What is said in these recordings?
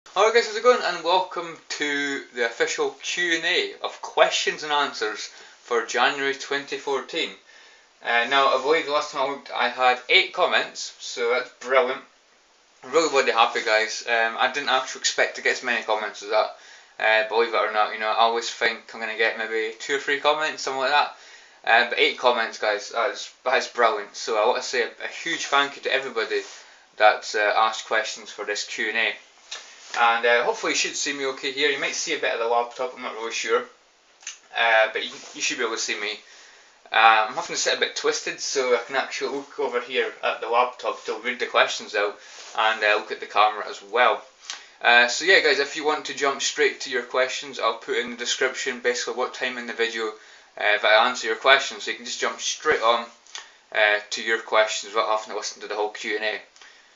Alright guys, how's it going? And welcome to the official Q&A of questions and answers for January 2014. Now, I believe the last time I looked I had 8 comments, so that's brilliant. I'm really bloody happy, guys. I didn't actually expect to get as many comments as that. Believe it or not, I always think I'm going to get maybe 2 or 3 comments, something like that. But 8 comments, guys, that's brilliant. So I want to say a huge thank you to everybody that's asked questions for this Q&A. And hopefully you should see me okay here. You might see a bit of the laptop, I'm not really sure. But you should be able to see me. I'm having to sit a bit twisted so I can actually look over here at the laptop to read the questions out and look at the camera as well. So yeah guys, if you want to jump straight to your questions, I'll put in the description basically what time in the video if I answer your questions, so you can just jump straight on to your questions without having to listen to the whole Q&A.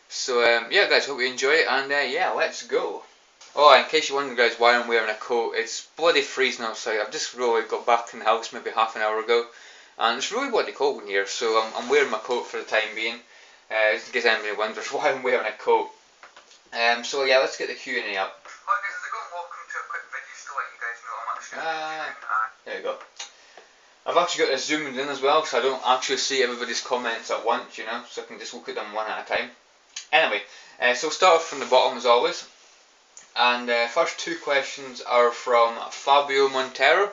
So yeah guys, hope you enjoy it, and yeah, let's go. Oh, in case you're wondering guys why I'm wearing a coat, it's bloody freezing outside. I've just really got back in the house maybe half an hour ago, and it's really bloody cold in here, so I'm wearing my coat for the time being, in case anybody wonders why I'm wearing a coat. So yeah, let's get the Q&A up. Hi guys, how's it going? Welcome to a quick video just to let you guys know I'm actually there you go. I've actually got this zoomed in as well, so I don't actually see everybody's comments at once, so I can just look at them one at a time. Anyway, so we'll start off from the bottom as always, and first 2 questions are from Fábio Monteiro.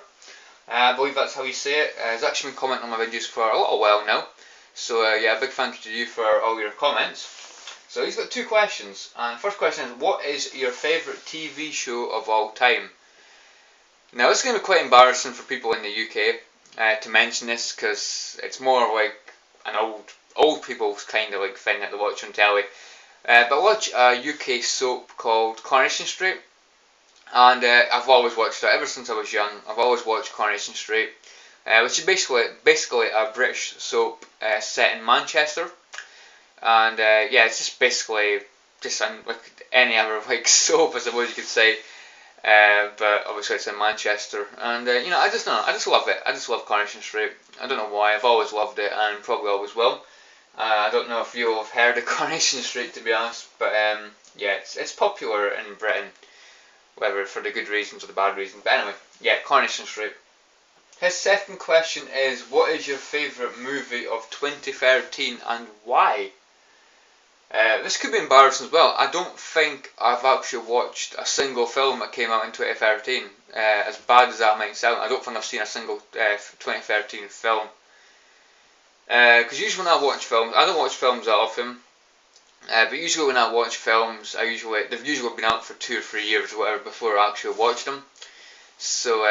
I believe that's how you say it. He's actually been commenting on my videos for a little while now, so yeah, big thank you to you for all your comments. So he's got 2 questions, and first question is, what is your favourite TV show of all time? Now this is going to be quite embarrassing for people in the UK to mention this, because it's more like an old people's kind of like thing that they watch on telly. But I watch a UK soap called Coronation Street, and I've always watched it ever since I was young. I've always watched Coronation Street, which is basically a British soap set in Manchester, and yeah, it's just basically like any other like soap, I suppose you could say. But obviously it's in Manchester, and I just love it. I just love Coronation Street. I don't know why. I've always loved it, and probably always will. I don't know if you have heard of Coronation Street, to be honest, but yeah, it's popular in Britain, whether for the good reasons or the bad reasons. But anyway, yeah, Coronation Street. His second question is, what is your favourite movie of 2013 and why? This could be embarrassing as well. I don't think I've actually watched a single film that came out in 2013. As bad as that might sound, I don't think I've seen a single 2013 film. Because usually when I watch films, I don't watch films that often, but usually when I watch films, they've usually been out for 2 or 3 years or whatever before I actually watch them. So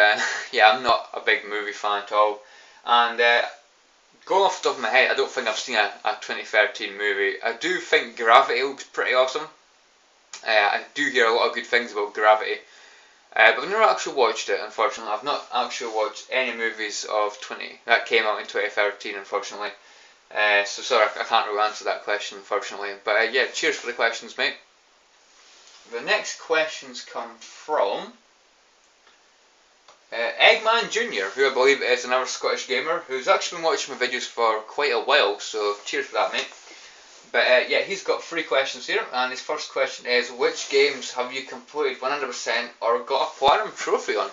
yeah, I'm not a big movie fan at all. And going off the top of my head, I don't think I've seen a 2013 movie. I do think Gravity looks pretty awesome. I do hear a lot of good things about Gravity. But I've never actually watched it, unfortunately. I've not actually watched any movies that came out in 2013, unfortunately. So sorry, I can't really answer that question, unfortunately. But yeah, cheers for the questions, mate. The next questions come from EggmanJunior, who I believe is another Scottish gamer, who's actually been watching my videos for quite a while, so cheers for that, mate. But yeah, he's got 3 questions here, and his first question is, which games have you completed 100% or got a platinum trophy on?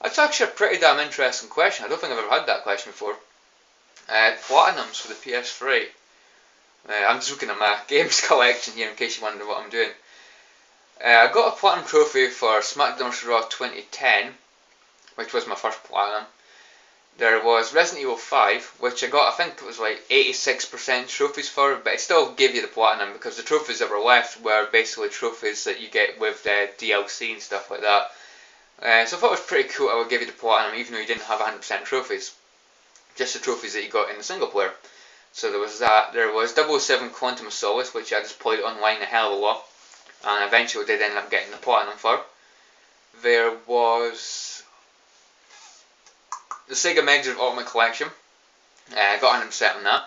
That's actually a pretty damn interesting question. I don't think I've ever had that question before. Platinums for the PS3. I'm just looking at my games collection here in case you wonder what I'm doing. I got a platinum trophy for SmackDown Raw 2010, which was my first platinum. There was Resident Evil 5, which I got, I think it was like 86% trophies for, but it still gave you the platinum because the trophies that were left were basically trophies that you get with the DLC and stuff like that. So I thought it was pretty cool I would give you the platinum even though you didn't have 100% trophies. Just the trophies that you got in the single player. So there was that. There was 007 Quantum of Solace, which I just played online a hell of a lot, and eventually did end up getting the platinum for. There was the Sega Mega Drive Ultimate Collection. I got 100% on that.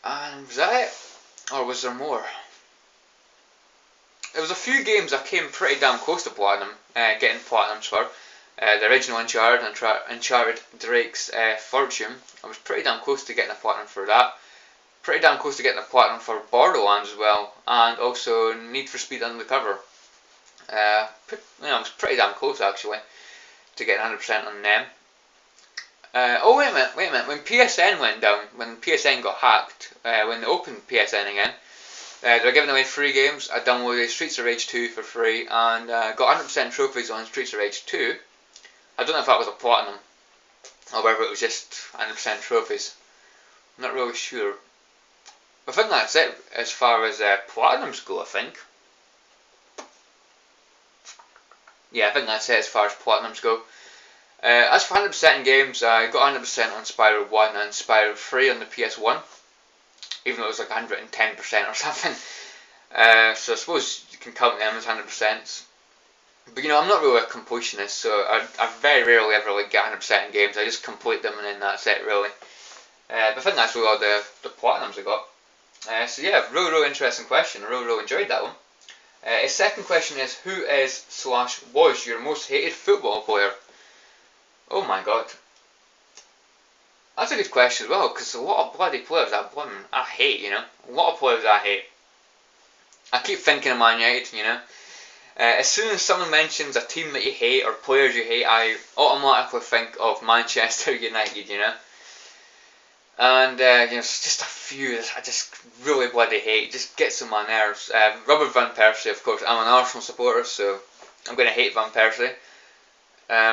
And was that it? Or was there more? There was a few games I came pretty damn close to platinum, getting platinums for. The original Uncharted Drake's Fortune. I was pretty damn close to getting a platinum for that. pretty damn close to getting a platinum for Borderlands as well, and also Need for Speed Undercover. It's pretty damn close actually to getting 100% on them. Oh wait a minute, when PSN went down, when PSN got hacked, when they opened PSN again, they were giving away free games. I downloaded Streets of Rage 2 for free and got 100% trophies on Streets of Rage 2. I don't know if that was a platinum or whether it was just 100% trophies. I'm not really sure. I think that's it as far as platinums go, I think. Yeah, I think that's it as far as platinums go. As for 100% in games, I got 100% on Spyro 1 and Spyro 3 on the PS1. Even though it was like 110% or something. So I suppose you can count them as 100%. But you know, I'm not really a completionist, so I very rarely ever like get 100% in games. I just complete them and then that's it really. But I think that's really all the platinums I got. So yeah, really interesting question. I really enjoyed that one. His second question is, who is / was your most hated football player? Oh my god. That's a good question as well, because a lot of bloody players I hate, you know. A lot of players I hate. I keep thinking of Man United, you know. As soon as someone mentions a team that you hate or players you hate, I automatically think of Manchester United, you know. And, it's just a few that I just really bloody hate. It just gets on my nerves. Robert Van Persie, of course. I'm an Arsenal supporter, so I'm going to hate Van Persie.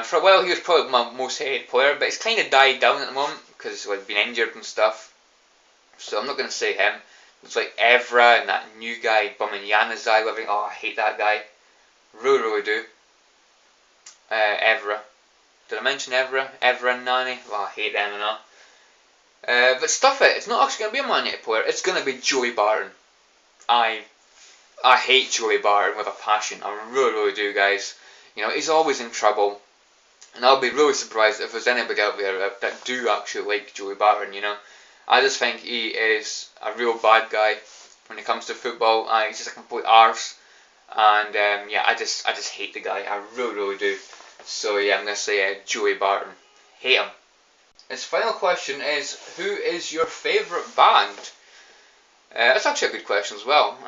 For a while he was probably my most hated player, but he's kind of died down at the moment because he's like been injured and stuff. So I'm not going to say him. It's like Evra and that new guy, Bummanyanazai, living. Oh, I hate that guy. Really do. Evra. Did I mention Evra? Evra and Nani? Oh, I hate them and all. But stuff it. It's not actually going to be a Man United player. It's going to be Joey Barton. I hate Joey Barton with a passion. I really do, guys. You know, he's always in trouble. And I'll be really surprised if there's anybody out there that do actually like Joey Barton, you know. I just think he is a real bad guy when it comes to football. He's just a complete arse. And I just hate the guy. I really do. So yeah, I'm going to say Joey Barton. Hate him. His final question is, who is your favourite band? That's actually a good question as well.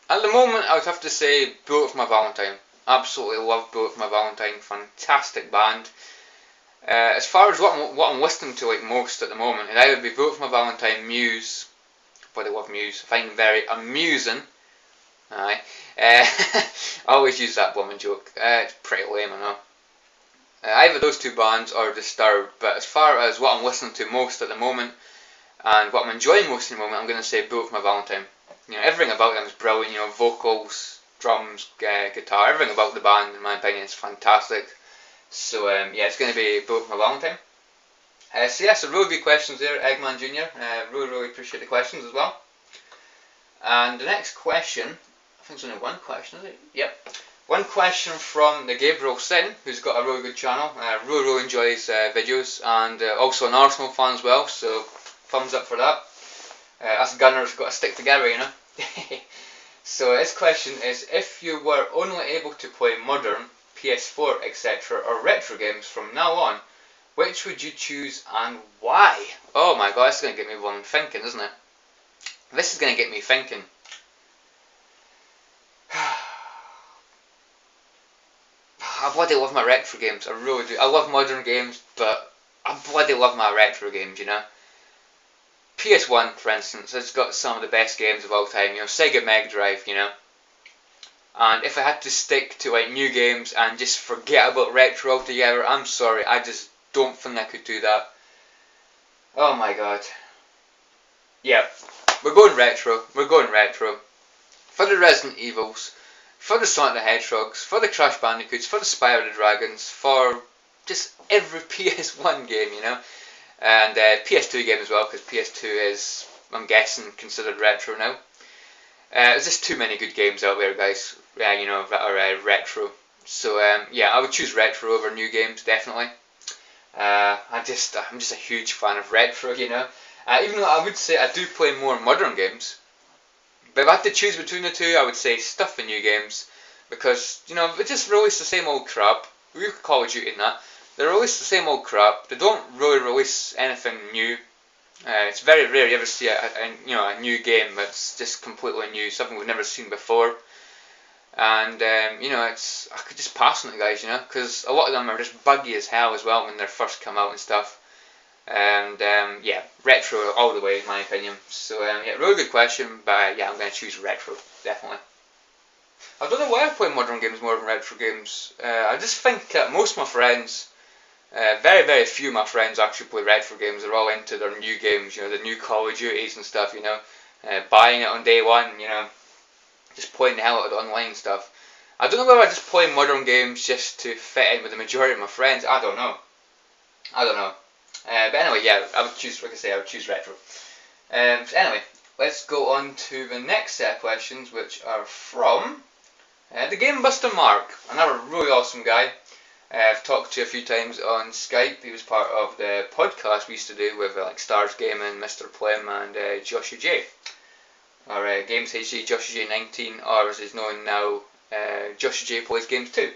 At the moment, I would have to say Bullet for My Valentine. Absolutely love Bullet for My Valentine. Fantastic band. As far as what I'm listening to like most at the moment, it'd either be Bullet for My Valentine, Muse. But I love Muse. I find them very amusing. Aye. I always use that woman joke. It's pretty lame, I know. Either those two bands or Disturbed, but as far as what I'm listening to most at the moment and what I'm enjoying most at the moment, I'm going to say Bullet for My Valentine. You know, everything about them is brilliant. You know, vocals, drums, guitar, everything about the band, in my opinion, is fantastic. So it's going to be Bullet for My Valentine. So really good questions there, EggmanJunior. Really appreciate the questions as well. And the next question, I think it's only one question, is it? Yep. One question from TheGabrielSin, who's got a really good channel. Really enjoy his videos, and also an Arsenal fan as well, so thumbs up for that. Us Gunners got to stick together, you know. So his question is, if you were only able to play modern, PS4, etc. or retro games from now on, which would you choose and why? Oh my god, this is going to get me one thinking, isn't it? This is going to get me thinking. I bloody love my retro games, I really do. I love modern games, but I bloody love my retro games, you know. PS1, for instance, has got some of the best games of all time, you know, Sega Mega Drive, you know. And if I had to stick to like new games and just forget about retro altogether, I'm sorry, I just don't think I could do that. Oh my god. Yeah, we're going retro. For the Resident Evils, for the Sonic the Hedgehogs, for the Crash Bandicoots, for the Spyro the Dragons, for just every PS1 game, you know. And PS2 game as well, because PS2 is, I'm guessing, considered retro now. There's just too many good games out there, guys, you know, that are retro. So I would choose retro over new games, definitely. I'm just a huge fan of retro, you know. Even though I would say I do play more modern games, but if I had to choose between the two, I would say stuff the new games, because you know they just release the same old crap. We could Call of Duty in that, They release the same old crap. They don't really release anything new. It's very rare you ever see a new game that's just completely new, something we've never seen before. And I could just pass on it, guys, because a lot of them are just buggy as hell as well when they first come out and stuff. And yeah, retro all the way in my opinion. So yeah, really good question, but yeah, I'm going to choose retro, definitely. I don't know why I play modern games more than retro games. I just think that most of my friends, very, very few of my friends actually play retro games. They're all into their new games, the new Call of Duties and stuff, buying it on day one, just playing the hell out of the online stuff. I don't know whether I just play modern games just to fit in with the majority of my friends. I don't know. But anyway, yeah, I would choose, like I say, I would choose retro. So anyway, let's go on to the next set of questions, which are from TheGamebusterMarc, another really awesome guy. I've talked to a few times on Skype. He was part of the podcast we used to do with like Stars Gaming, Mr. Plim, and Joshua J. Or Games HD, Joshua J19, or as he's known now, Joshua J Plays Games 2.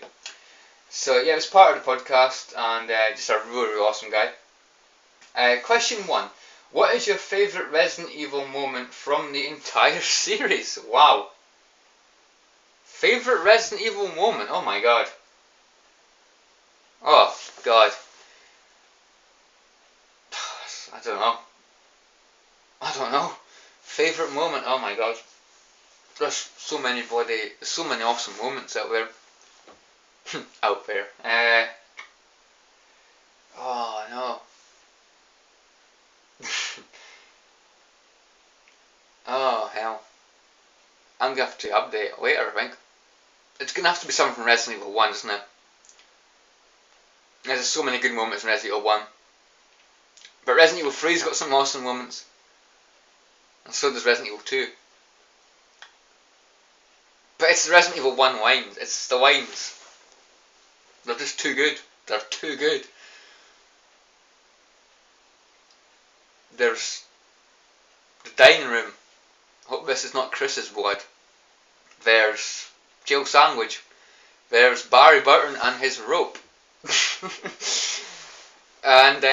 So yeah, he was part of the podcast, and just a really, really awesome guy. Question 1. What is your favourite Resident Evil moment from the entire series? Wow. Favourite Resident Evil moment? Oh my god. Oh god. I don't know. Favourite moment? Oh my god. There's so many awesome moments out there. Oh no. Oh hell. I'm gonna have to update it later, I think. It's gonna have to be something from Resident Evil 1, isn't it? There's so many good moments in Resident Evil 1. But Resident Evil 3's got some awesome moments. And so does Resident Evil 2. But it's the Resident Evil 1 lines. It's the lines. They're just too good. They're too good. There's the dining room. Hope this is not Chris's blood. There's jail sandwich. There's Barry Burton and his rope. And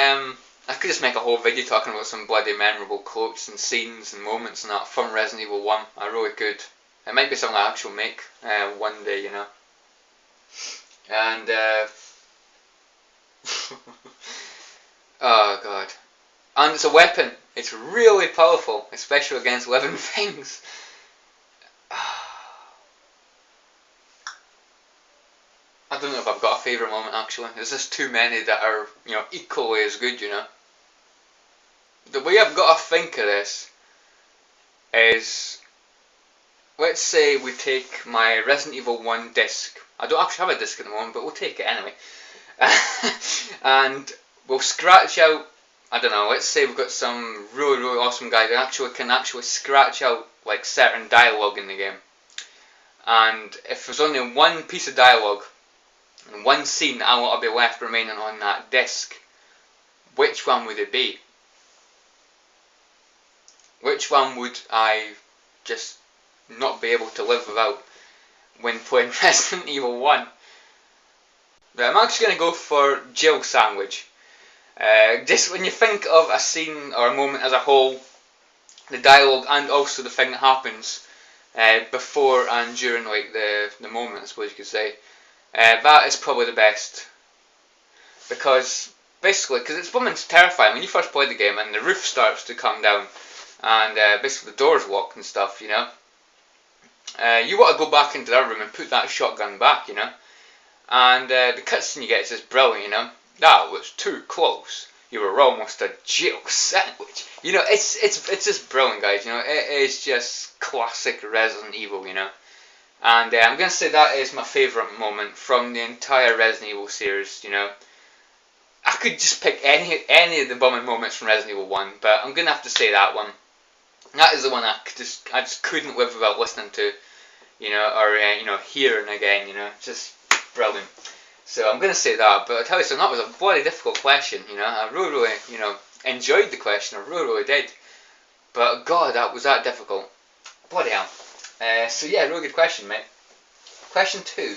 I could just make a whole video talking about some bloody memorable quotes and scenes and moments and that from Resident Evil 1. I really could. It might be something I actually make one day, And oh god. And it's a weapon. It's really powerful, especially against living things. I don't know if I've got a favourite moment actually. There's just too many that are, equally as good, The way I've got to think of this is, let's say we take my Resident Evil 1 disc. I don't actually have a disc at the moment, but we'll take it anyway. And we'll scratch out, I don't know, let's say we've got some really, really awesome guy that can actually scratch out like certain dialogue in the game. And if there's only one piece of dialogue and one scene that I want to be left remaining on that disc, which one would it be? Which one would I just not be able to live without when playing Resident Evil 1? But I'm actually going to go for jail sandwich. Just when you think of a scene or a moment as a whole, the dialogue and also the thing that happens before and during like the moment, I suppose you could say, that is probably the best. Because it's blooming terrifying when you first play the game and the roof starts to come down and basically the doors lock and stuff, you want to go back into that room and put that shotgun back, and the cutscene you get is just brilliant, that was too close, you were almost a jail sandwich, it's just brilliant, guys, it is just classic Resident Evil, and I'm going to say that is my favourite moment from the entire Resident Evil series, I could just pick any of the bombing moments from Resident Evil 1, but I'm going to have to say that one. That is the one I just couldn't live without listening to, or hearing again, just brilliant. So I'm going to say that, but I tell you something, that was a bloody difficult question, I really, really, enjoyed the question, I really, really did. But god, was that difficult. Bloody hell. So yeah, really good question, mate. Question 2.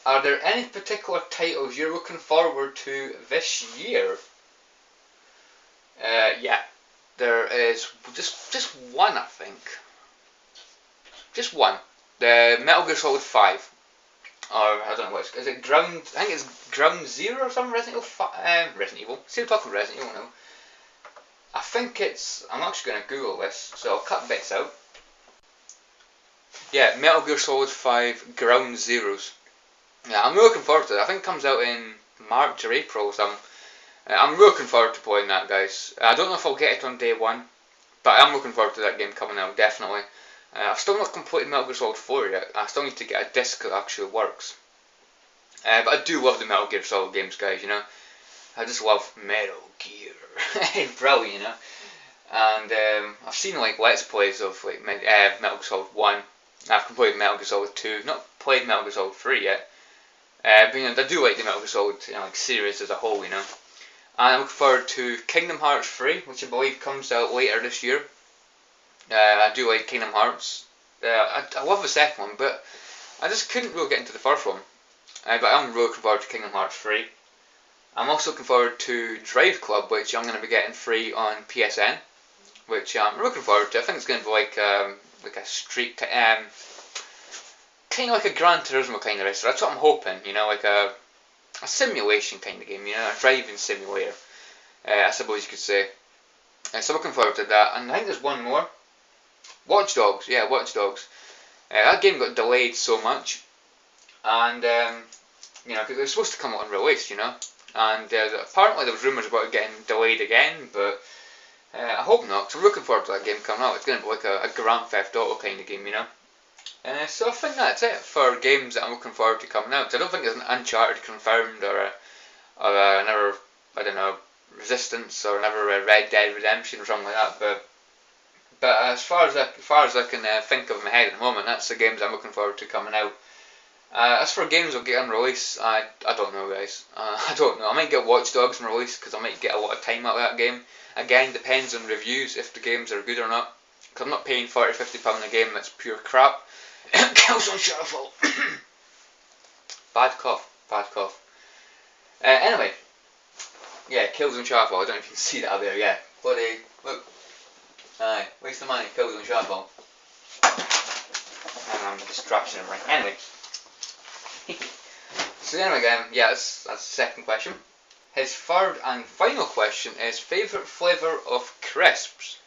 are there any particular titles you're looking forward to this year? Yeah, there is just one, I think. Just one. The Metal Gear Solid 5. Or, I don't know what it's, is it Ground, I think it's Ground Zero or something, Resident Evil, still talking Resident Evil now. I think it's, I'm actually going to Google this, so I'll cut bits out. Yeah, Metal Gear Solid 5 Ground Zeroes. Yeah, I'm really looking forward to it. I think it comes out in March or April or something. I'm really looking forward to playing that, guys. I don't know if I'll get it on day one, but I'm looking forward to that game coming out, definitely. I've still not completed Metal Gear Solid 4 yet. I still need to get a disc that actually works. But I do love the Metal Gear Solid games, guys, you know. I just love Metal Gear. It's brilliant, you know. And I've seen like Let's Plays of like Metal Gear Solid 1. I've completed Metal Gear Solid 2. Not played Metal Gear Solid 3 yet. But you know, I do like the Metal Gear Solid, you know, like series as a whole, you know. And I'm looking forward to Kingdom Hearts 3, which I believe comes out later this year. I do like Kingdom Hearts. I love the second one, but I just couldn't really get into the first one. But I'm really looking forward to Kingdom Hearts 3. I'm also looking forward to Drive Club, which I'm going to be getting free on PSN, which I'm looking forward to. I think it's going to be like a street, kind of like a Gran Turismo kind of race. That's what I'm hoping, you know, like a simulation kind of game, you know, a driving simulator, I suppose you could say. So I'm looking forward to that. And I think there's one more. Watch Dogs, yeah, Watch Dogs. That game got delayed so much, and you know, because it was supposed to come out unreleased, you know, and apparently there was rumours about it getting delayed again, but I hope not, because I'm looking forward to that game coming out. It's going to be like a Grand Theft Auto kind of game, you know. So I think that's it for games that I'm looking forward to coming out. I don't think there's an Uncharted confirmed or another, I don't know, Resistance or another Red Dead Redemption or something like that, but as far as I can think of in my head at the moment, that's the games I'm looking forward to coming out. As for games that get on release, I don't know, guys. I don't know. I might get Watch Dogs on release because I might get a lot of time out of that game. Again, depends on reviews if the games are good or not. Because I'm not paying £40–50 a game that's pure crap. Kills on shuffle. Bad cough. Anyway, yeah, kills on shuffle. I don't know if you can see that out there. Yeah, bloody look. Aye, waste of money, kills on shuffle. And I'm a distraction of right. Anyway. So anyway, yeah, that's the second question. His third and final question is favourite flavour of crisps.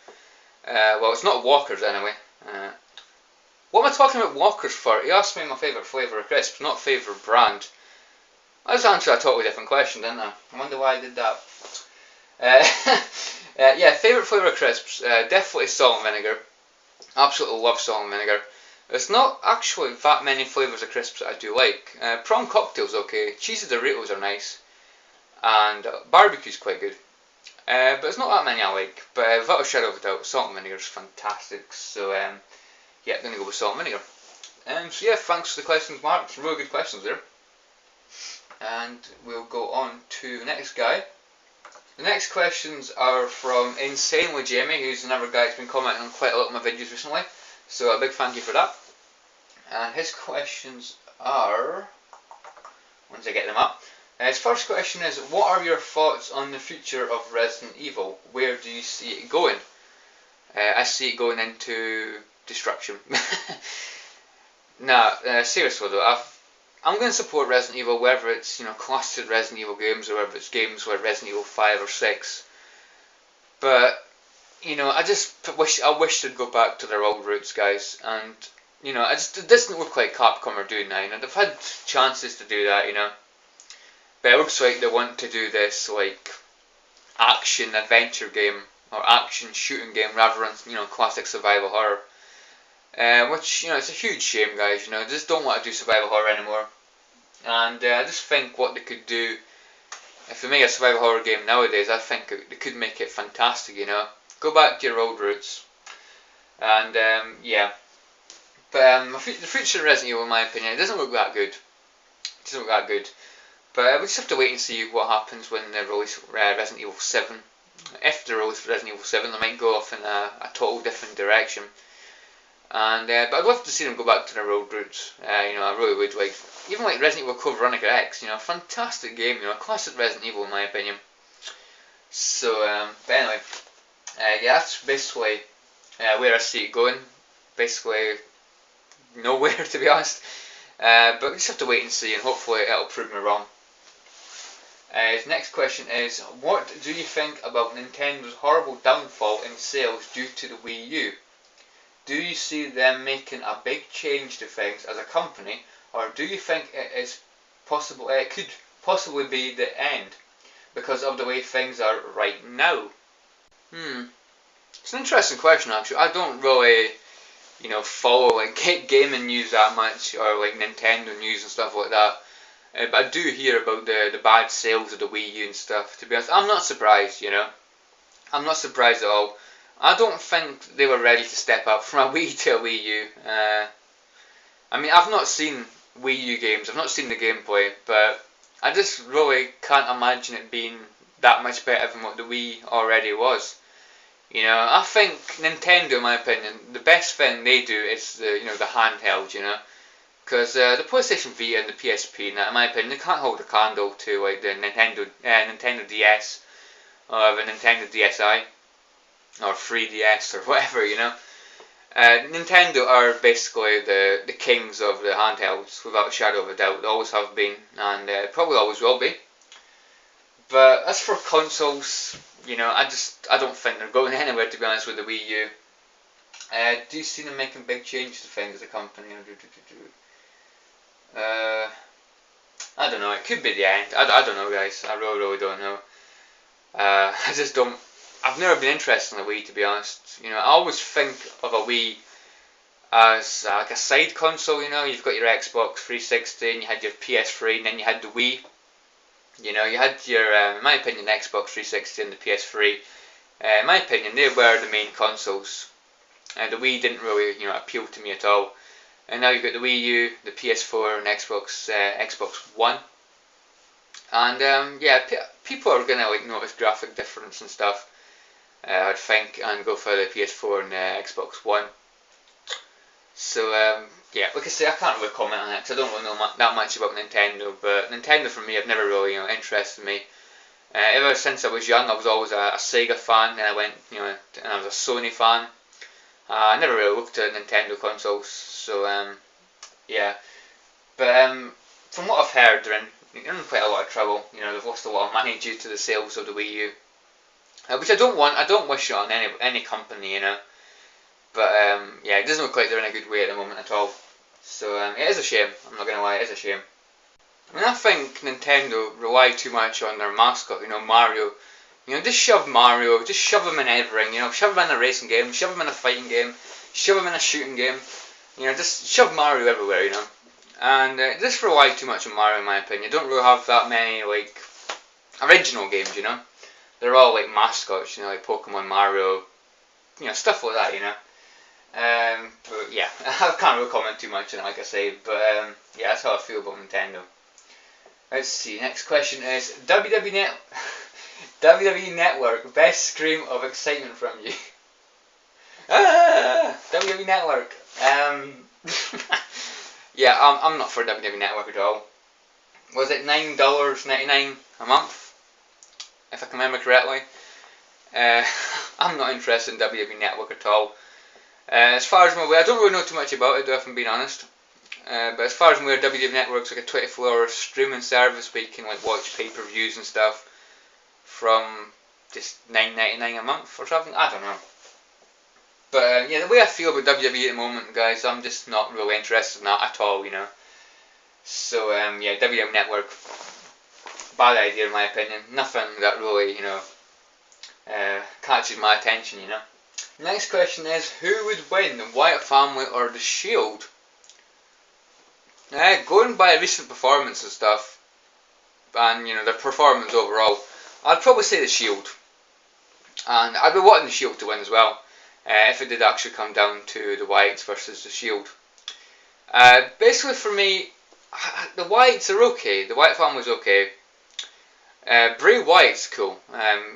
Well, it's not Walkers anyway. What am I talking about Walkers for? He asked me my favourite flavour of crisps, not favourite brand. I just answered a totally different question, didn't I? I wonder why I did that. Yeah, favourite flavour of crisps, definitely salt and vinegar. Absolutely love salt and vinegar. There's not actually that many flavours of crisps that I do like. Prawn cocktail's okay, cheesy Doritos are nice, and barbecue's quite good. But there's not that many I like, but without a shadow of a doubt, salt and vinegar is fantastic, so yeah, I'm going to go with salt and vinegar. So yeah, thanks for the questions, Mark, some really good questions there. And we'll go on to the next guy. The next questions are from InsanelyJamie, who's another guy who's been commenting on quite a lot of my videos recently, so a big thank you for that. And his questions are, once I get them up, his first question is, what are your thoughts on the future of Resident Evil? Where do you see it going? I see it going into destruction. Nah, seriously though, I'm going to support Resident Evil, whether it's, you know, classic Resident Evil games or whether it's games like Resident Evil 5 or 6. But, you know, I wish they'd go back to their old roots, guys. And, you know, it doesn't look like Capcom are doing that. You know, they've had chances to do that, you know. But it looks like they want to do this, like, action adventure game or action shooting game rather than, you know, classic survival horror. Which, you know, it's a huge shame, guys. You know, they just don't want to do survival horror anymore. And I just think what they could do, if they make a survival horror game nowadays, I think they could make it fantastic, you know. Go back to your old roots. And, yeah. But the future of Resident Evil, in my opinion, it doesn't look that good. It doesn't look that good. But we just have to wait and see what happens when they release Resident Evil 7. If they release Resident Evil 7, they might go off in a total different direction. And but I'd love to see them go back to their old roots. You know, I really would. Like even like Resident Evil Code Veronica X. You know, fantastic game. You know, classic Resident Evil in my opinion. So, but anyway, yeah, that's basically where I see it going. Basically, nowhere to be honest. But we just have to wait and see, and hopefully it'll prove me wrong. His next question is, what do you think about Nintendo's horrible downfall in sales due to the Wii U? Do you see them making a big change to things as a company, or do you think it could possibly be the end because of the way things are right now? It's an interesting question actually. I don't really, you know, follow like gaming news that much, or like Nintendo news and stuff like that. But I do hear about the bad sales of the Wii U and stuff. To be honest, I'm not surprised. You know, I'm not surprised at all. I don't think they were ready to step up from a Wii to a Wii U. I mean, I've not seen Wii U games. I've not seen the gameplay, but I just really can't imagine it being that much better than what the Wii already was. You know, I think Nintendo, in my opinion, the best thing they do is the handheld. You know, because the PlayStation Vita and the PSP, in my opinion, they can't hold a candle to like the Nintendo DS or the Nintendo DSi. Or 3DS or whatever, you know. Nintendo are basically the kings of the handhelds, without a shadow of a doubt. They always have been, and probably always will be. But as for consoles, you know, I don't think they're going anywhere, to be honest, with the Wii U. Do you see them making big changes to things as a company? I don't know. It could be the end. I don't know, guys. I really don't know. I just don't. I've never been interested in the Wii, to be honest. You know, I always think of a Wii as like a side console. You know, you've got your Xbox 360, and you had your PS3, and then you had the Wii. You know, you had your, in my opinion, Xbox 360 and the PS3. In my opinion, they were the main consoles. The Wii didn't really, you know, appeal to me at all. And now you've got the Wii U, the PS4, and Xbox One. And yeah, people are gonna like notice graphic difference and stuff. I'd think, and go for the PS4 and Xbox One. So yeah, like I say, I can't really comment on it because I don't really know that much about Nintendo. But Nintendo for me have never really, you know, interested me. Ever since I was young, I was always a Sega fan. Then I went, you know, and I was a Sony fan. I never really looked at Nintendo consoles. So yeah, but from what I've heard, they're in quite a lot of trouble. You know, they've lost a lot of money due to the sales of the Wii U. Which I don't want. I don't wish it on any company, you know. But yeah, it doesn't look like they're in a good way at the moment at all. So it is a shame. I'm not gonna lie, it is a shame. I mean, I think Nintendo rely too much on their mascot, you know, Mario. You know, just shove Mario, just shove him in everything. You know, shove him in a racing game, shove him in a fighting game, shove him in a shooting game. You know, just shove Mario everywhere, you know. And just rely too much on Mario, in my opinion. Don't really have that many like original games, you know. They're all like mascots, you know, like Pokemon, Mario, you know, stuff like that, you know. But yeah, I can't really comment too much on it, like I say. But yeah, that's how I feel about Nintendo. Let's see. Next question is WWE Network, best scream of excitement from you. WWE Network. Yeah, I'm not for WWE Network at all. Was it $9.99 a month? If I can remember correctly. I'm not interested in WWE Network at all. As far as I'm aware, I don't really know too much about it, if I'm being honest. But as far as I'm aware, WWE Network's like a 24-hour streaming service where you can like watch pay-per-views and stuff from just $9.99 a month or something. I don't know. But yeah, the way I feel about WWE at the moment, guys, I'm just not really interested in that at all, you know. So yeah, WWE Network, bad idea in my opinion. Nothing that really, you know, catches my attention, you know. Next question is, who would win, the Wyatt family or the Shield? Going by recent performance and stuff, and you know their performance overall, I'd probably say the Shield, and I'd be wanting the Shield to win as well, if it did actually come down to the Wyatts versus the Shield. Basically for me, the Wyatts are okay. The Wyatt family's okay. Bray Wyatt's cool.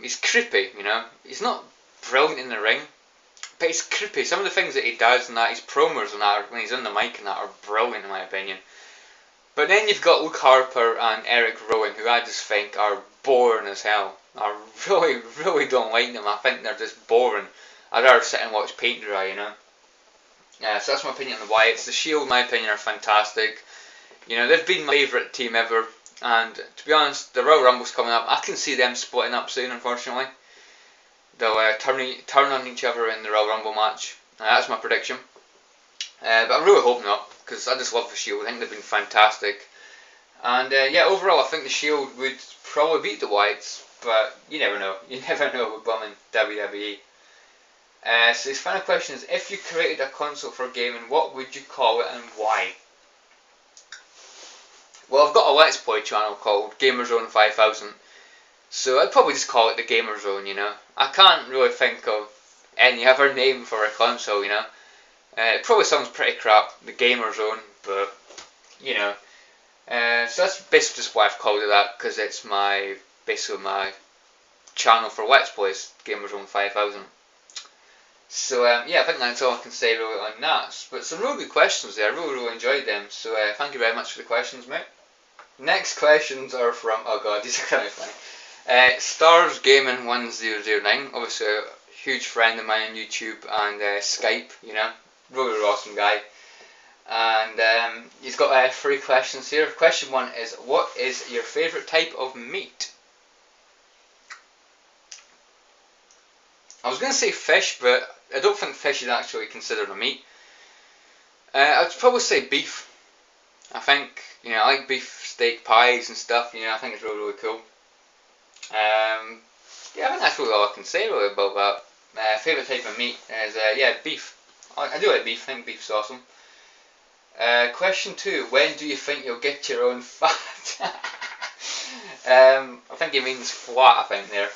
He's creepy, you know. He's not brilliant in the ring, but it's creepy. Some of the things that he does and that, his promos and that, when he's on the mic and that, are brilliant in my opinion. But then you've got Luke Harper and Eric Rowan, who I just think are boring as hell. I really don't like them. I think they're just boring. I'd rather sit and watch paint dry, you know. So that's my opinion on the Wyatts. The Shield, in my opinion, are fantastic. You know, they've been my favourite team ever. And to be honest, the Royal Rumble's coming up. I can see them splitting up soon, unfortunately. They'll turn on each other in the Royal Rumble match. That's my prediction. But I really hope not, because I just love the Shield. I think they've been fantastic. And yeah, overall, I think the Shield would probably beat the Wyatts. But you never know. You never know with bumming WWE. So his final question is, if you created a console for gaming, what would you call it and why? Well, I've got a Let's Play channel called GamerZone 5000, so I'd probably just call it the GamerZone, you know. I can't really think of any other name for a console, you know. It probably sounds pretty crap, the GamerZone, but, you know. So that's basically just why I've called it that, because it's basically my channel for Let's Plays, GamerZone 5000. So yeah, I think that's all I can say really on that. But some really good questions there. I really enjoyed them. So thank you very much for the questions, mate. Next questions are from, oh god, these are kind of funny. Stars Gaming 1009, obviously a huge friend of mine on YouTube and Skype. You know, really awesome guy. And he's got 3 questions here. Question 1 is, what is your favourite type of meat? I was going to say fish, but I don't think fish is actually considered a meat. I'd probably say beef. I think, you know, I like beef steak pies and stuff, you know, I think it's really cool. Yeah, I think that's really all I can say really about that. Favourite type of meat is, yeah, beef. I do like beef, I think beef's awesome. Question 2, when do you think you'll get your own fat? I think he means flat, I think, there.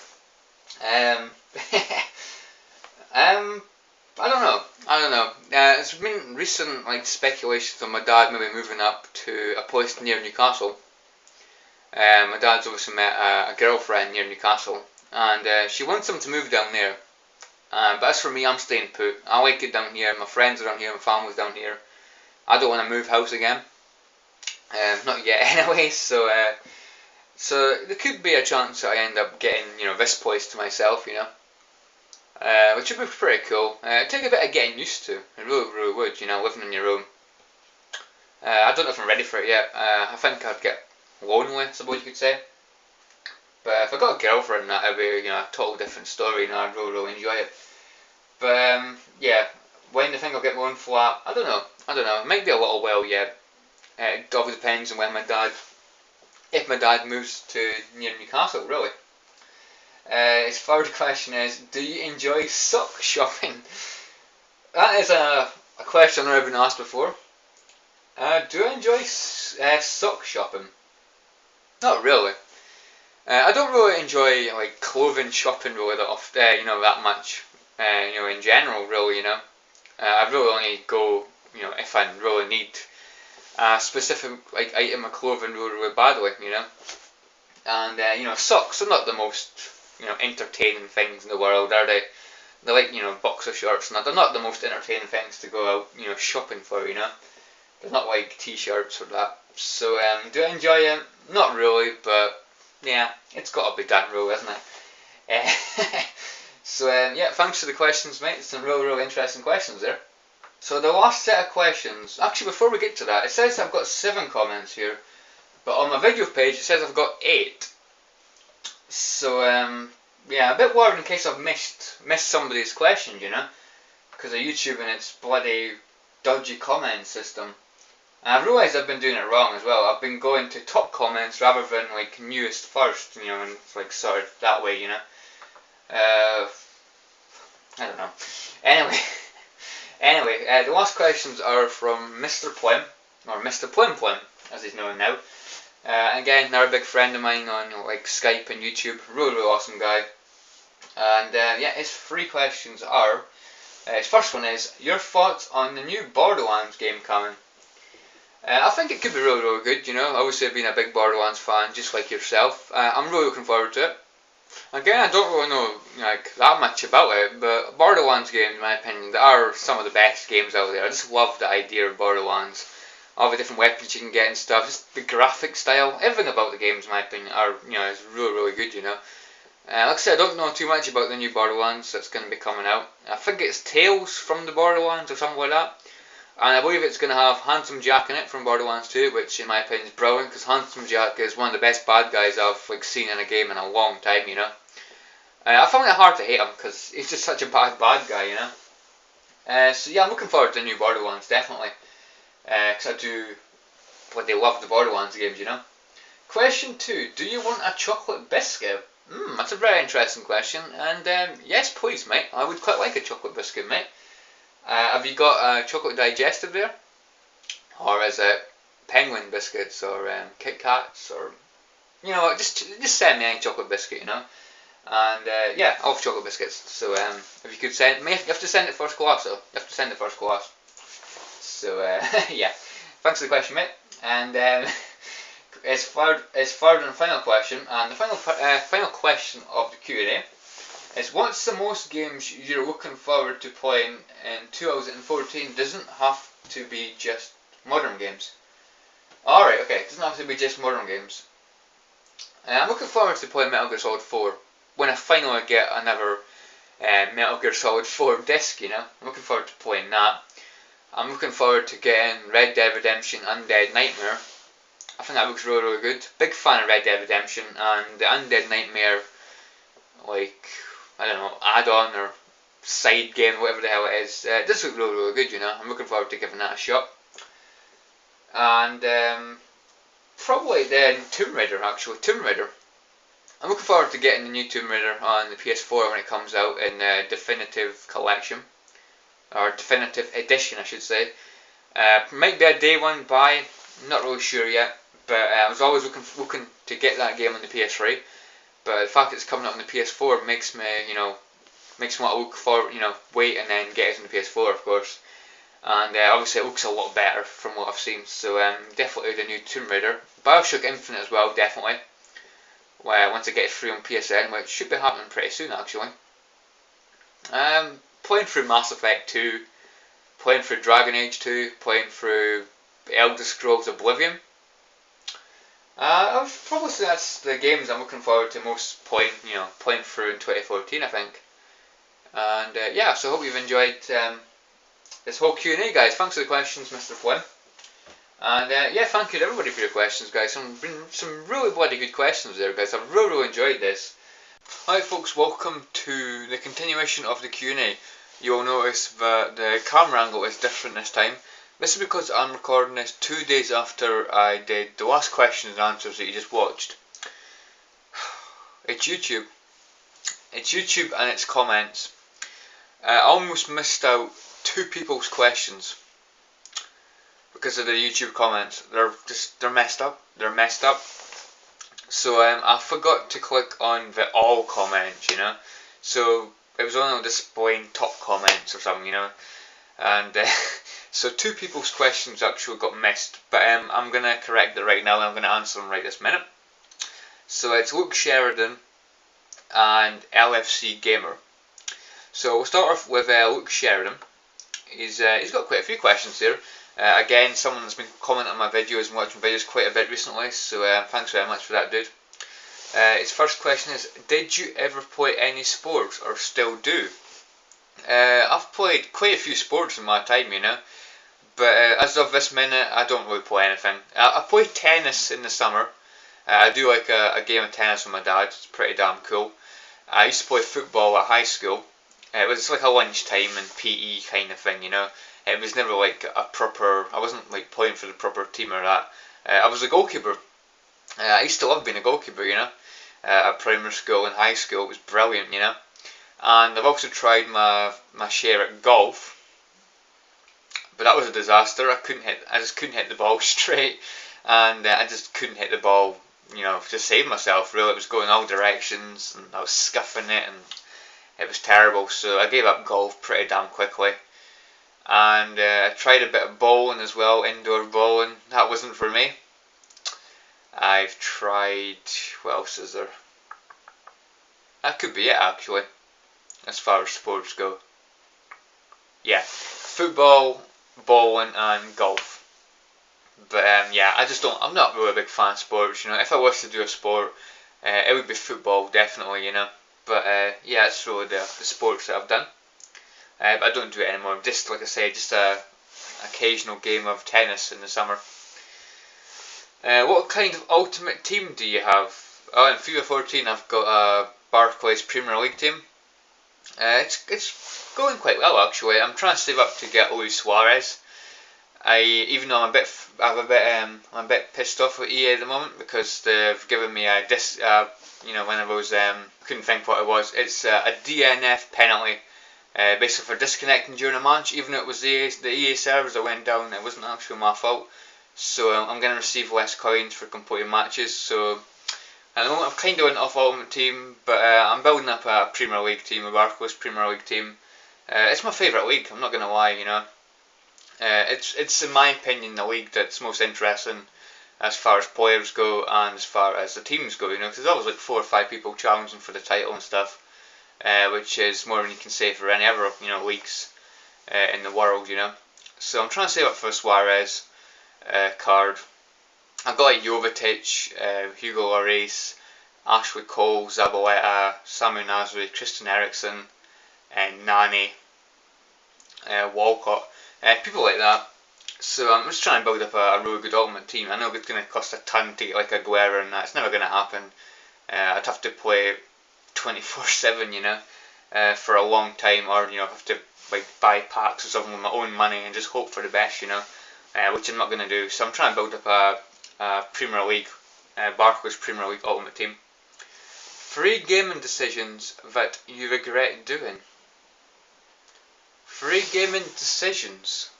I don't know. There's been recent speculations of my dad maybe moving up to a place near Newcastle. My dad's obviously met a girlfriend near Newcastle, and she wants him to move down there. But as for me, I'm staying put. I like it down here. My friends are down here. My family's down here. I don't want to move house again. Not yet, anyway. So there could be a chance that I end up getting, you know, this place to myself, you know. Which would be pretty cool. It'd take a bit of getting used to. It really would, you know, living on your own. I don't know if I'm ready for it yet. I think I'd get lonely, I suppose you could say. But if I got a girlfriend, that'd be, you know, a total different story. You know, I'd really enjoy it. But yeah, when do you think I'll get my own flat? I don't know. It might be a little while yet. It obviously depends on when if my dad moves to near Newcastle, really. His third question is, do you enjoy sock shopping? That is a question I've never been asked before. Do I enjoy sock shopping? Not really. I don't really enjoy clothing shopping really that often, you know, that much. You know, in general, really, you know. I really only go, you know, if I really need a specific item of clothing really badly, you know. And you know, socks are not the most, you know, entertaining things in the world, are they? They're like, you know, boxer shorts and that. They're not the most entertaining things to go out, you know, shopping for, you know. They're not like t-shirts or that. So, do I enjoy it? Not really, but yeah, it's got to be done, really, isn't it? So, yeah, thanks for the questions, mate. Some really interesting questions there. So the last set of questions, actually before we get to that, it says I've got 7 comments here, but on my video page it says I've got 8. So, yeah, a bit worried in case I've missed somebody's questions, you know, because of YouTube and its bloody dodgy comment system. And I've realised I've been doing it wrong as well. I've been going to top comments rather than newest first, you know, and sort of that way, you know. I don't know. Anyway, the last questions are from Mr. Plim, or Mr. Plim Plim, as he's known now. Again, another big friend of mine on Skype and YouTube. Really awesome guy. And yeah, his 3 questions are, his first one is, your thoughts on the new Borderlands game coming? I think it could be really good, you know. Obviously, I've been a big Borderlands fan, just like yourself. I'm really looking forward to it. Again, I don't really know like that much about it, but Borderlands games, in my opinion, are some of the best games out there. I just love the idea of Borderlands, all the different weapons you can get and stuff. Just the graphic style, everything about the games, in my opinion, are is really good. Like I said, I don't know too much about the new Borderlands that's going to be coming out. I think it's Tales from the Borderlands or something like that. And I believe it's going to have Handsome Jack in it from Borderlands 2, which in my opinion is brilliant, because Handsome Jack is one of the best bad guys I've seen in a game in a long time, I find it hard to hate him, because he's just such a bad guy, So yeah, I'm looking forward to the new Borderlands, definitely. Because I do bloody love the Borderlands games, Question 2, do you want a chocolate biscuit? That's a very interesting question, and yes please mate, I would quite like a chocolate biscuit mate. Have you got a chocolate digestive there? Or is it penguin biscuits or Kit Kats or, just send me any chocolate biscuit, And yeah, I love chocolate biscuits, so if you could send me, you have to send it first class though, So yeah, thanks for the question mate, and it's third and final question, and the final question of the Q&A is, what's the most games you're looking forward to playing in 2014? Doesn't have to be just modern games. Alright, okay, it doesn't have to be just modern games. I'm looking forward to playing Metal Gear Solid 4 when I finally get another Metal Gear Solid 4 disc, I'm looking forward to playing that. I'm looking forward to getting Red Dead Redemption Undead Nightmare. I think that looks really good. Big fan of Red Dead Redemption, and the Undead Nightmare, like, I don't know, add-on or side game, whatever the hell it is. It does look really good, I'm looking forward to giving that a shot. And probably then Tomb Raider, actually. Tomb Raider. I'm looking forward to getting the new Tomb Raider on the PS4 when it comes out in Definitive Collection. Or Definitive Edition, I should say. Might be a day one buy, not really sure yet. But I was always looking to get that game on the PS3. But the fact it's coming out on the PS4 makes me, makes me want to look forward, wait and then get it on the PS4, of course. And obviously it looks a lot better from what I've seen. So definitely the new Tomb Raider. Bioshock Infinite as well, definitely. Once I get it free on PSN, which should be happening pretty soon actually. Playing through Mass Effect 2, playing through Dragon Age 2, playing through Elder Scrolls Oblivion. I would probably say that's the games I'm looking forward to most playing through in 2014, I think. And yeah, so I hope you've enjoyed this whole Q&A, guys. Thanks for the questions, Mr. Flynn. And yeah, thank you to everybody for your questions, guys. Some really bloody good questions there, guys. I've really enjoyed this. Hi folks, welcome to the continuation of the Q&A. You will notice that the camera angle is different this time. This is because I'm recording this 2 days after I did the last questions and answers that you just watched. It's YouTube. It's YouTube and its comments. I almost missed out 2 people's questions because of the YouTube comments. They're messed up. They're messed up. So I forgot to click on the all comments, So it was only displaying top comments or something, And so 2 people's questions actually got missed. But I'm going to correct it right now and I'm going to answer them right this minute. So it's Luke Sheridan and LFC Gamer. So we'll start off with Luke Sheridan. He's got quite a few questions here. Again, someone that's been commenting on my videos and watching videos quite a bit recently, so thanks very much for that, dude. His first question is, did you ever play any sports or still do? I've played quite a few sports in my time, but as of this minute, I don't really play anything. I play tennis in the summer. I do like a game of tennis with my dad. It's pretty damn cool. I used to play football at high school. It was like a lunchtime and PE kind of thing, It was never like a proper, I wasn't like playing for the proper team or that. I was a goalkeeper. I used to love being a goalkeeper, At primary school and high school, it was brilliant, And I've also tried my share at golf. But that was a disaster. I just couldn't hit the ball straight. And I just couldn't hit the ball, to save myself, really. It was going all directions and I was scuffing it and it was terrible. So I gave up golf pretty damn quickly. And I tried a bit of bowling as well, indoor bowling. That wasn't for me. I've tried, what else is there? that could be it actually, as far as sports go. Yeah, football, bowling and golf. But yeah, I'm not really a big fan of sports, you know. If I was to do a sport, it would be football, definitely, you know. But yeah, it's really the sports that I've done. But I don't do it anymore. Just like I say, just a occasional game of tennis in the summer. What kind of ultimate team do you have? Oh, in FIFA 14 I've got a Barclays Premier League team. It's going quite well actually. I'm trying to save up to get Luis Suarez. Even though I'm a bit pissed off with EA at the moment because they've given me a when I was couldn't think what it was. It's a DNF penalty, basically for disconnecting during a match. Even though it was the EA servers that went down, it wasn't actually my fault. So I'm going to receive less coins for completing matches. So at the moment I've kind of went off Ultimate Team, but I'm building up a Premier League team, a Barclays Premier League team. It's my favourite league. I'm not going to lie, you know. It's in my opinion the league that's most interesting as far as players go and as far as the teams go, you know, because there's always like 4 or 5 people challenging for the title and stuff, which is more than you can say for any other, you know, leagues in the world, you know. So I'm trying to save up for a Suarez card. I've got like Jovetic, Hugo Lloris, Ashley Cole, Zabaleta, Samu Nasri, Christian Eriksen, and Nani, Walcott. People like that. So I'm just trying to build up a really good ultimate team. I know it's going to cost a ton to get like Aguero and that. It's never going to happen. I'd have to play 24/7, you know, for a long time, or you know, have to like buy packs or something with my own money and just hope for the best, you know, which I'm not going to do. So I'm trying to build up a Premier League, Barclays Premier League ultimate team. 3 gaming decisions that you regret doing. 3 gaming decisions.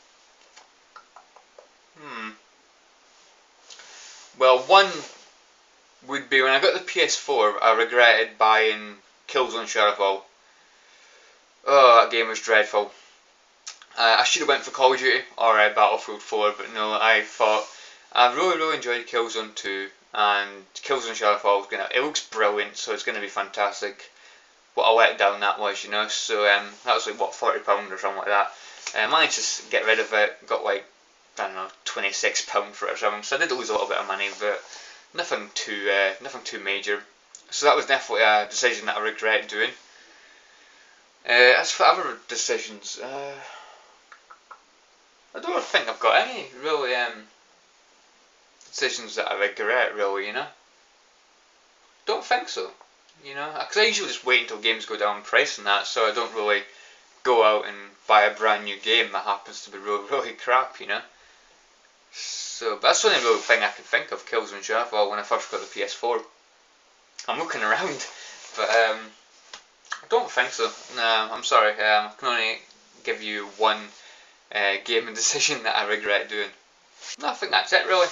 Well, one would be when I got the PS4, I regretted buying Killzone Shadowfall. Oh, that game was dreadful. I should have went for Call of Duty or Battlefield 4, but no, I thought I really enjoyed Killzone 2, and Killzone Shadowfall it looks brilliant, so it's going to be fantastic. What a letdown that was, you know. So that was like what, £40 or something like that. I managed to get rid of it. Got like, I don't know, £26 for it or something. So I did lose a little bit of money, but nothing too major. So that was definitely a decision that I regret doing. As for other decisions, I don't think I've got any really decisions that I regret, really, you know. Don't think so. You know, because I usually just wait until games go down in price and that, so I don't really go out and buy a brand new game that happens to be really crap, you know. So that's the only real thing I can think of, Killzone Shadowfall, when I first got the PS4. I'm looking around, but I don't think so. No, I'm sorry. I can only give you one gaming decision that I regret doing. No, I think that's it really.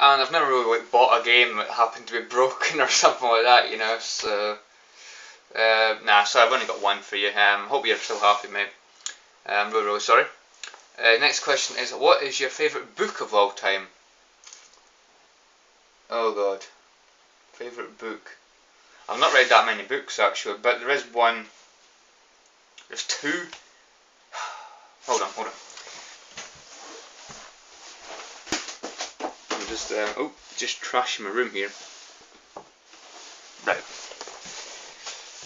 And I've never really like bought a game that happened to be broken or something like that, you know. So nah, so I've only got one for you. Hope you're still happy, mate. I'm really sorry. Next question is, what is your favourite book of all time? Oh god, favourite book. I've not read that many books actually, but there is one. There's 2. Hold on. I'm just trashing my room here. Right.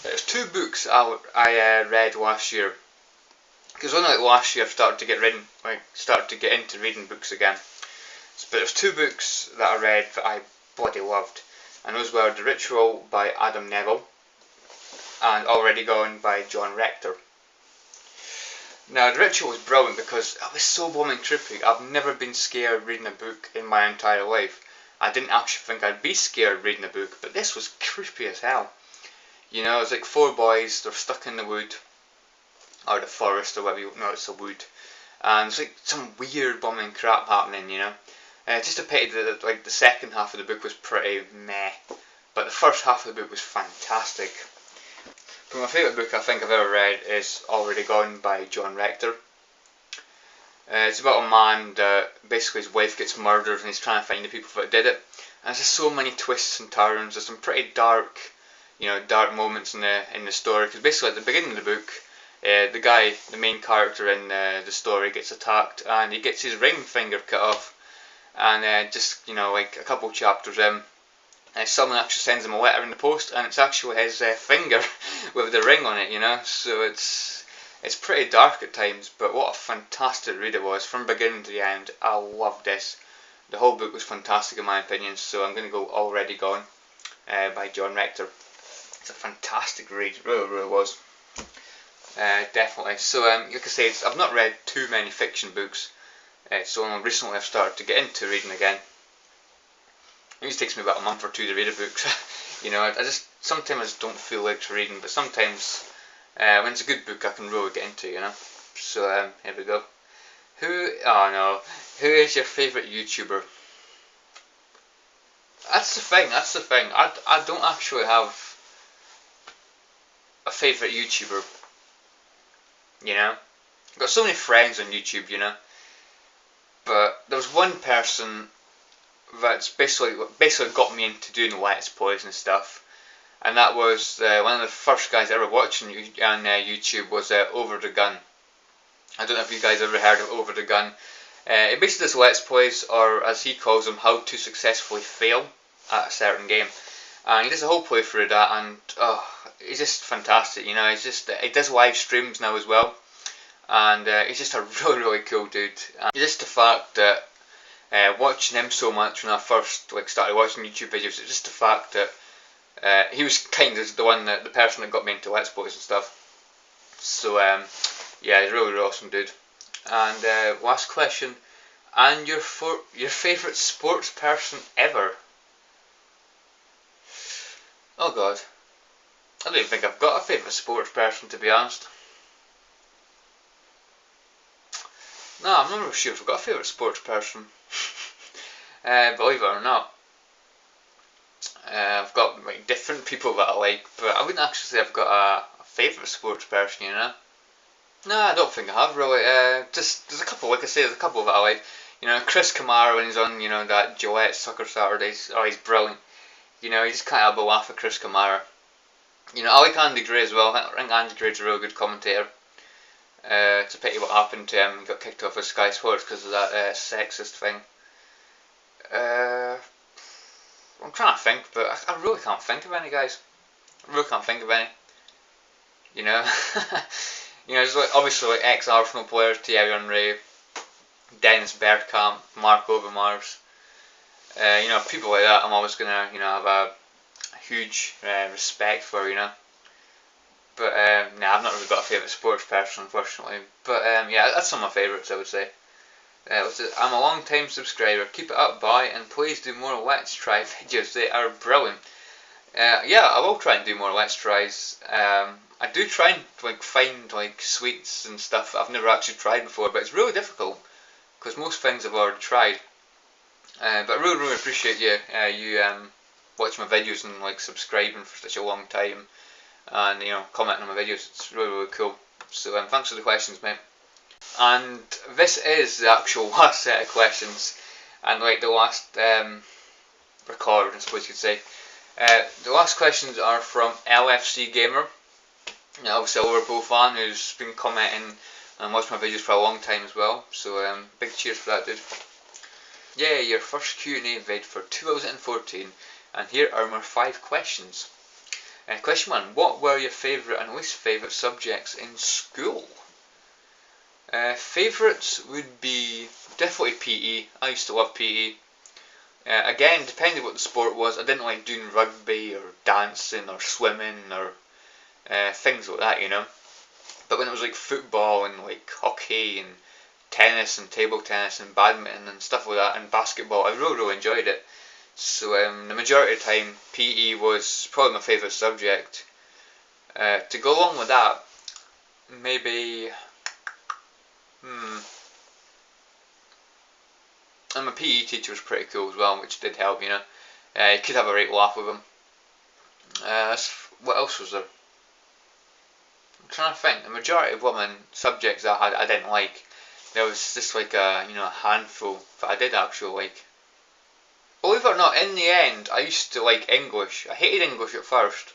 There's 2 books I read last year. Because only like last year I started to get into reading books again. But there's 2 books that I read that I bloody loved, and those were The Ritual by Adam Neville and Already Gone by John Rector. Now, The Ritual was brilliant because it was so blooming trippy. I've never been scared reading a book in my entire life. I didn't actually think I'd be scared reading a book, but this was creepy as hell. You know, it's like 4 boys, they're stuck in the wood, or the forest, or whatever you know, it's a wood, and it's like some weird bombing crap happening, you know. Just a pity that like the second half of the book was pretty meh, but the first half of the book was fantastic. But my favourite book I think I've ever read is Already Gone by John Rector. It's about a man that basically his wife gets murdered and he's trying to find the people that did it. And there's just so many twists and turns. There's some pretty dark, dark moments in the story. Because basically at the beginning of the book, the guy, the main character in the story, gets attacked and he gets his ring finger cut off. And just like a couple chapters in, someone actually sends him a letter in the post, and it's actually his finger with the ring on it. So it's pretty dark at times, but what a fantastic read it was from beginning to the end. I loved this. The whole book was fantastic in my opinion. So I'm going to go Already Gone by John Rector. It's a fantastic read, really was. Definitely. So like I say, I've not read too many fiction books. It's only recently I've started to get into reading again. It usually takes me about a month or two to read a book. I just sometimes don't feel like reading, but sometimes when it's a good book I can really get into. So here we go. Who is your favourite YouTuber? That's the thing. I don't actually have a favourite YouTuber. I've got so many friends on YouTube. But there was one person that's basically got me into doing Let's Plays and stuff, and that was one of the first guys I ever watched on YouTube was Over the Gun. I don't know if you guys ever heard of Over the Gun. It basically does Let's Plays, or as he calls them, how to successfully fail at a certain game. And he does a whole playthrough of that, and he's just fantastic. He does live streams now as well. And he's just a really cool dude. And just the fact that watching him so much when I first started watching YouTube videos, it's just the fact that he was kind of the person that got me into Let's Plays and stuff. So yeah, he's a really awesome dude. And last question, and your favourite sports person ever? Oh god, I don't even think I've got a favourite sports person, to be honest. No, I'm not really sure if I've got a favourite sports person. Believe it or not. I've got different people that I like, but I wouldn't actually say I've got a favourite sports person, No, I don't think I have really. There's a couple, like I say, there's a couple that I like. Chris Kamara when he's on, that Gillette Soccer Saturdays. Oh, he's brilliant. You just can't help but laugh at Chris Kamara. I like Andy Gray as well. I think Andy Gray's a really good commentator. It's a pity what happened to him. He got kicked off of Sky Sports because of that sexist thing. I'm trying to think, but I really can't think of any, guys. I really can't think of any. There's obviously ex-Arsenal players, Thierry Henry, Dennis Bergkamp, Mark Overmars. People like that I'm always gonna, have a huge respect for, But nah, I've not really got a favourite sports person, unfortunately. But yeah, that's some of my favourites, I would say. I'm a long time subscriber. Keep it up, boy, and please do more Let's Try videos. They are brilliant. Yeah, I will try and do more Let's Tries. I do try and find sweets and stuff I've never actually tried before, but it's really difficult because most things I've already tried. But I really appreciate you watching my videos and subscribing for such a long time. And commenting on my videos. It's really cool. So thanks for the questions, mate. And this is the actual last set of questions, and the last record, I suppose you could say. The last questions are from LFC Gamer. Obviously a Liverpool fan who's been commenting and watched my videos for a long time as well. So big cheers for that, dude. Yeah, your first Q&A vid for 2014, and here are my 5 questions. Question 1. What were your favourite and least favourite subjects in school? Favourites would be definitely PE. I used to love PE. Again, depending what the sport was, I didn't like doing rugby or dancing or swimming or things like that, But when it was football and hockey and tennis and table tennis and badminton and stuff like that and basketball, I really enjoyed it. So the majority of the time, PE was probably my favourite subject. To go along with that, maybe, and my PE teacher was pretty cool as well, which did help, you could have a right laugh with him. What else was there? I'm trying to think. The majority of women subjects I didn't like. There was just a handful that I did actually like. Believe it or not, in the end, I used to like English. I hated English at first,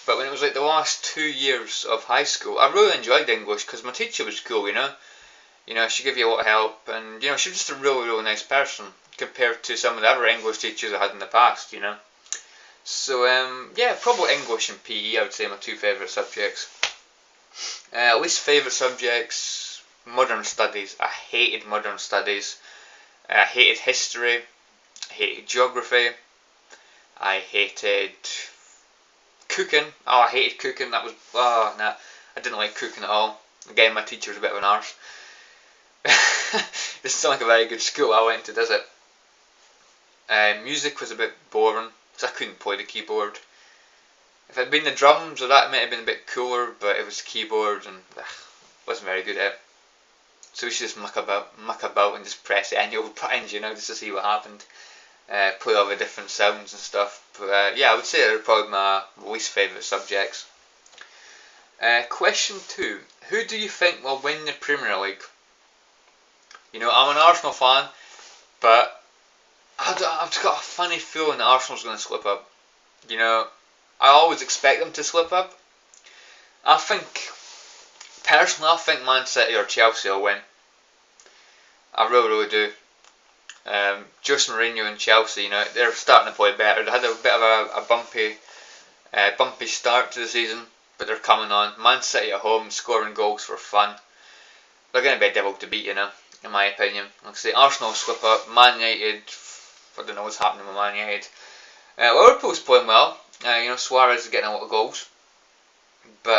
But when it was like the last 2 years of high school, I really enjoyed English because my teacher was cool, you know. You know, she gave you a lot of help, and you know, she was just a really nice person compared to some of the other English teachers I had in the past, you know. So yeah, probably English and PE, I would say, my two favourite subjects. Least favourite subjects, modern studies. I hated modern studies. I hated history. I hated geography. I hated cooking. Oh, I hated cooking. That was, oh, nah, I didn't like cooking at all. Again, my teacher was a bit of an arse. This is not like a very good school I went to, does it? Music was a bit boring, because I couldn't play the keyboard. If it had been the drums, or that might have been a bit cooler, but it was the keyboard, and wasn't very good at it. So we should just muck about and just press any old buttons, you know, just to see what happened. Play all the different sounds and stuff. But yeah, I would say they're probably my least favourite subjects. Question 2. Who do you think will win the Premier League? You know, I'm an Arsenal fan, but I've just got a funny feeling that Arsenal's going to slip up. You know, I always expect them to slip up. Personally, I think Man City or Chelsea will win. I really do. Jose Mourinho and Chelsea, you know, they're starting to play better. They had a bit of a bumpy start to the season, but they're coming on. Man City at home, scoring goals for fun. They're going to be a devil to beat, you know, in my opinion. Like I say, Arsenal will slip up. Man United, I don't know what's happening with Man United. Liverpool's playing well. You know, Suarez is getting a lot of goals, but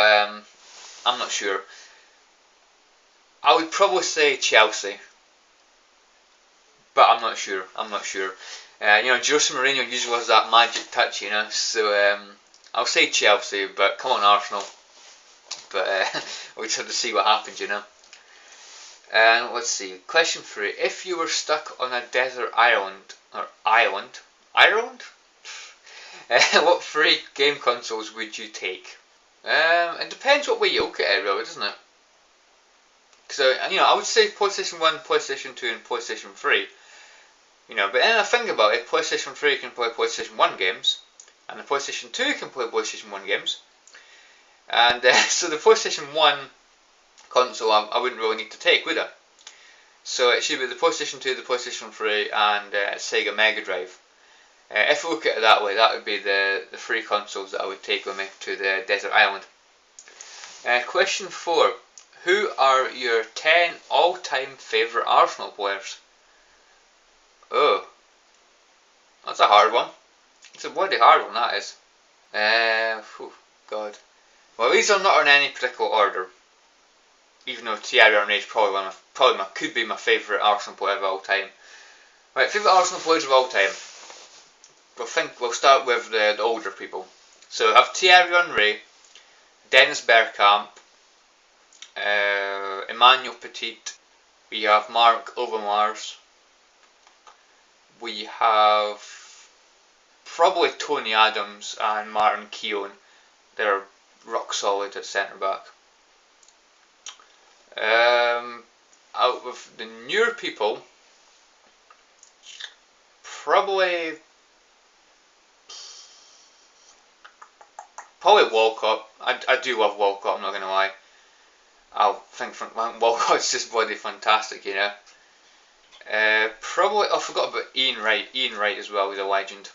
I'm not sure. I would probably say Chelsea, but I'm not sure. You know, Jose Mourinho usually has that magic touch, you know. So I'll say Chelsea, but come on, Arsenal. But we just have to see what happens, you know. And let's see. Question 3: if you were stuck on a desert island, what 3 game consoles would you take? It depends what way you look at it, really, doesn't it? So, you know, I would say PlayStation 1, PlayStation 2 and PlayStation 3. You know, but then I think about it, PlayStation 3 can play PlayStation 1 games, and the PlayStation 2 can play PlayStation 1 games. And so the PlayStation 1 console I wouldn't really need to take, would I? So it should be the PlayStation 2, the PlayStation 3 and Sega Mega Drive. If we look at it that way, that would be the 3 consoles that I would take with me to the desert island. Question 4. Who are your 10 all-time favourite Arsenal players? Oh, that's a hard one. It's a bloody hard one, that is. God. Well, these are not in any particular order. Even though Thierry Henry is could be my favourite Arsenal player of all time. Right, favourite Arsenal players of all time. We'll start with the older people. So we have Thierry Henry, Dennis Bergkamp, Emmanuel Petit, we have Marc Overmars, we have probably Tony Adams and Martin Keown. They're rock solid at centre back. Out of the newer people, probably Walcott. I do love Walcott, I'm not going to lie. I think Walcott's just bloody fantastic, you know. Probably, I forgot about Ian Wright. Ian Wright as well, he's a legend.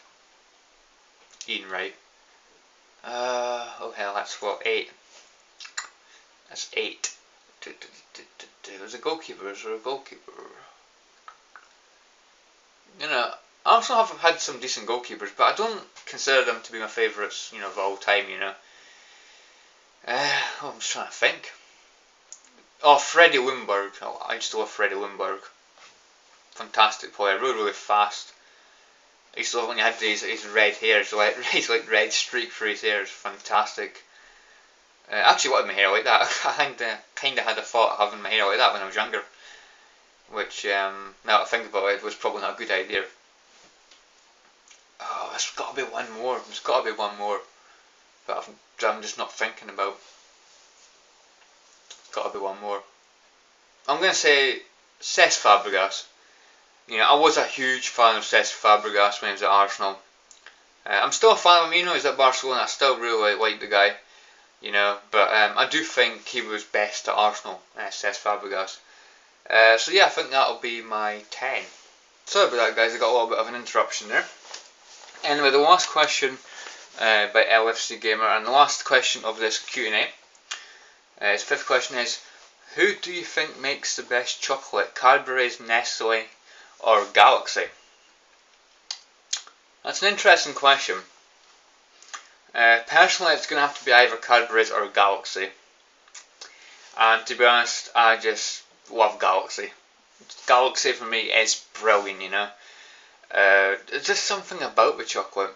Ian Wright. Oh hell, that's what, 8. That's 8. There's a goalkeeper, You know, Arsenal have had some decent goalkeepers, but I don't consider them to be my favourites, you know, of all time, you know. I'm just trying to think. Oh, Freddie Ljungberg. Oh, I used to love Freddie Ljungberg. Fantastic player, really fast. I used to love when he had his red hair, so he's like red streak through his hair. It's fantastic. I actually wanted my hair like that. I kind of had a thought of having my hair like that when I was younger, which now that I think about it, was probably not a good idea. Oh, there's got to be one more. But I'm just not thinking about. Got to be one more. I'm going to say Cesc Fabregas. You know, I was a huge fan of Cesc Fabregas when he was at Arsenal. I'm still a fan of him, he's at Barcelona. I still really like the guy, but I do think he was best at Arsenal, says Fabregas. So yeah, I think that'll be my 10. Sorry about that, guys, I got a little bit of an interruption there. Anyway, the last question by LFC Gamer, and the last question of this Q&A, his fifth question is, who do you think makes the best chocolate, Cadbury's, Nestle, or Galaxy? That's an interesting question. Personally, it's going to have to be either Cadbury's or Galaxy. And to be honest, I just love Galaxy. Galaxy for me is brilliant, There's just something about the chocolate.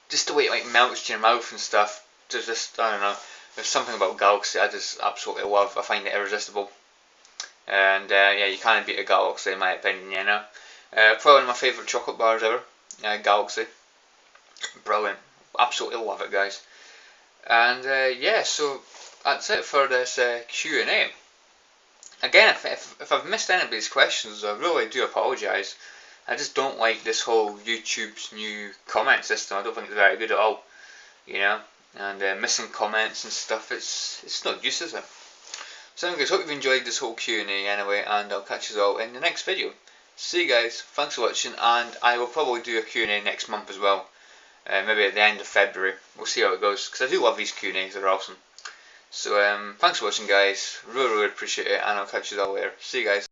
Just the way it melts in your mouth and stuff. I don't know. There's something about Galaxy I just absolutely love. I find it irresistible. And yeah, you can't beat a Galaxy in my opinion, Probably one of my favourite chocolate bars ever. Galaxy. Brilliant. Absolutely love it, guys. And yeah, so that's it for this Q&A. Again, if I've missed any of these questions, I really do apologise. I just don't like this whole YouTube's new comment system. I don't think it's very good at all, and missing comments and stuff, it's no use, is it? So anyways, hope you've enjoyed this whole Q&A anyway, and I'll catch you all in the next video. See you guys, thanks for watching, and I will probably do a Q&A next month as well. Maybe at the end of February. We'll see how it goes, because I do love these Q&As, they're awesome. So thanks for watching, guys, really appreciate it, and I'll catch you all later. See you guys.